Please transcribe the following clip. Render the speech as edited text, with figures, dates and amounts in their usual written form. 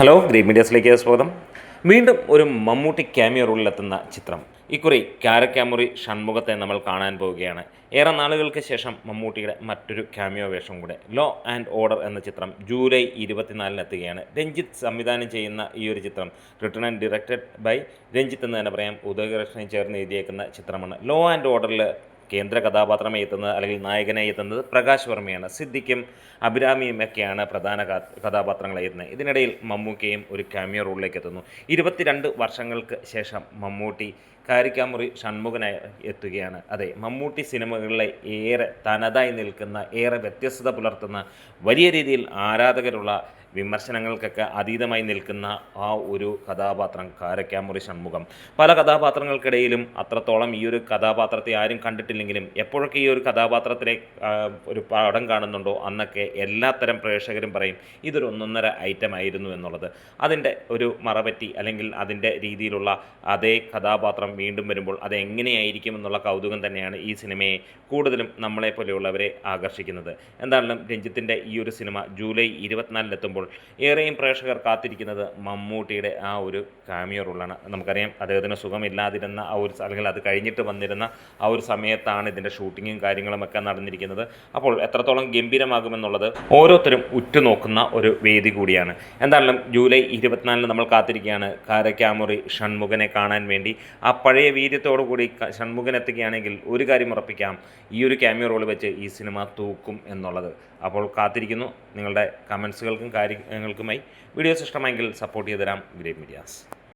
Hello green മീഡിയസിലേക്ക് സ്വാഗതം. വീണ്ടും ഒരു മമ്മൂട്ടി ക്യാമിയോ റോളിലെത്തുന്ന ചിത്രം. ഇക്കുറി കാരക്കാമുറി ഷൺമുഖത്തെ നമ്മൾ കാണാൻ പോവുകയാണ്. ഏറെ നാളുകൾക്ക് ശേഷം മമ്മൂട്ടിയുടെ മറ്റൊരു ക്യാമിയോ വേഷം കൂടെ. ലോ ആൻഡ് ഓർഡർ എന്ന ചിത്രം ജൂലൈ 24 എത്തുകയാണ്. രഞ്ജിത്ത് സംവിധാനം ചെയ്യുന്ന ഈ ഒരു ചിത്രം written and directed by Ranjith എന്ന് തന്നെ പറയാം. ഉദയകൃഷ്ണൻ ചേർന്ന് എഴുതിയേക്കുന്ന ചിത്രമാണ്. ലോ ആൻഡ് ഓർഡറിൽ കേന്ദ്ര കഥാപാത്രമായി എത്തുന്നത് അല്ലെങ്കിൽ നായകനായി എത്തുന്നത് പ്രകാശ് വർമ്മയാണ്. സിദ്ദിഖും അഭിരാമിയും ഒക്കെയാണ് പ്രധാന കഥാപാത്രങ്ങളായി എത്തുന്നത്. ഇതിനിടയിൽ മമ്മൂക്കയും ഒരു ക്യാമിയോ റോളിലേക്ക് എത്തുന്നു. 22 വർഷങ്ങൾക്ക് ശേഷം മമ്മൂട്ടി കാരിക്കാമുറി ഷൺമുഖനായി എത്തുകയാണ്. അതെ, മമ്മൂട്ടി സിനിമകളിലെ ഏറെ തനതായി നിൽക്കുന്ന, ഏറെ വ്യത്യസ്തത പുലർത്തുന്ന, വലിയ രീതിയിൽ ആരാധകരുള്ള, വിമർശനങ്ങൾക്കൊക്കെ അതീതമായി നിൽക്കുന്ന ആ ഒരു കഥാപാത്രം കാരക്കാമുറി ഷൺമുഖം. പല കഥാപാത്രങ്ങൾക്കിടയിലും അത്രത്തോളം ഈ ഒരു കഥാപാത്രത്തെ ആരും കണ്ടിട്ടില്ലെങ്കിലും എപ്പോഴൊക്കെ ഈ ഒരു കഥാപാത്രത്തിലെ ഒരു പടം കാണുന്നുണ്ടോ അന്നൊക്കെ എല്ലാത്തരം പ്രേക്ഷകരും പറയും ഇതൊരു ഒന്നൊന്നര ഐറ്റം ആയിരുന്നു എന്നുള്ളത്. അതിൻ്റെ ഒരു മറപറ്റി അല്ലെങ്കിൽ അതിൻ്റെ രീതിയിലുള്ള അതേ കഥാപാത്രം വീണ്ടും വരുമ്പോൾ അതെങ്ങനെയായിരിക്കും എന്നുള്ള കൗതുകം തന്നെയാണ് ഈ സിനിമയെ കൂടുതലും നമ്മളെപ്പോലെയുള്ളവരെ ആകർഷിക്കുന്നത്. എന്തായാലും രഞ്ജിത്തിൻ്റെ ഈ ഒരു സിനിമ ജൂലൈ 24 എത്തുമ്പോൾ ഏറെയും പ്രേക്ഷകർ കാത്തിരിക്കുന്നത് മമ്മൂട്ടിയുടെ ആ ഒരു കാമിയോ റോളാണ്. നമുക്കറിയാം അദ്ദേഹത്തിന് സുഖമില്ലാതിരുന്ന ആ ഒരു അല്ലെങ്കിൽ അത് കഴിഞ്ഞിട്ട് വന്നിരുന്ന ആ ഒരു സമയത്താണ് ഇതിൻ്റെ ഷൂട്ടിങ്ങും കാര്യങ്ങളുമൊക്കെ നടന്നിരിക്കുന്നത്. അപ്പോൾ എത്രത്തോളം ഗംഭീരമാകുമെന്നുള്ളത് ഓരോരുത്തരും ഉറ്റുനോക്കുന്ന ഒരു വേദി കൂടിയാണ്. എന്തായാലും ജൂലൈ 24 നമ്മൾ കാത്തിരിക്കുകയാണ് കാരക്കാമുറി ഷൺമുഖനെ കാണാൻ വേണ്ടി. ആ പഴയ വീര്യത്തോടു കൂടി ഷൺമുഖൻ എത്തുകയാണെങ്കിൽ ഒരു കാര്യം ഉറപ്പിക്കാം, ഈ ഒരു ക്യാമിയോ റോൾ വെച്ച് ഈ സിനിമ തൂക്കും എന്നുള്ളത്. അപ്പോൾ കാത്തിരിക്കുന്നു. നിങ്ങളുടെ കമൻസുകൾക്കും കാര്യങ്ങൾക്കുമായി വീഡിയോസ് ഇഷ്ടമെങ്കിൽ സപ്പോർട്ട് ചെയ്ത് തരാം ഗ്രീൻ മീഡിയാസ്.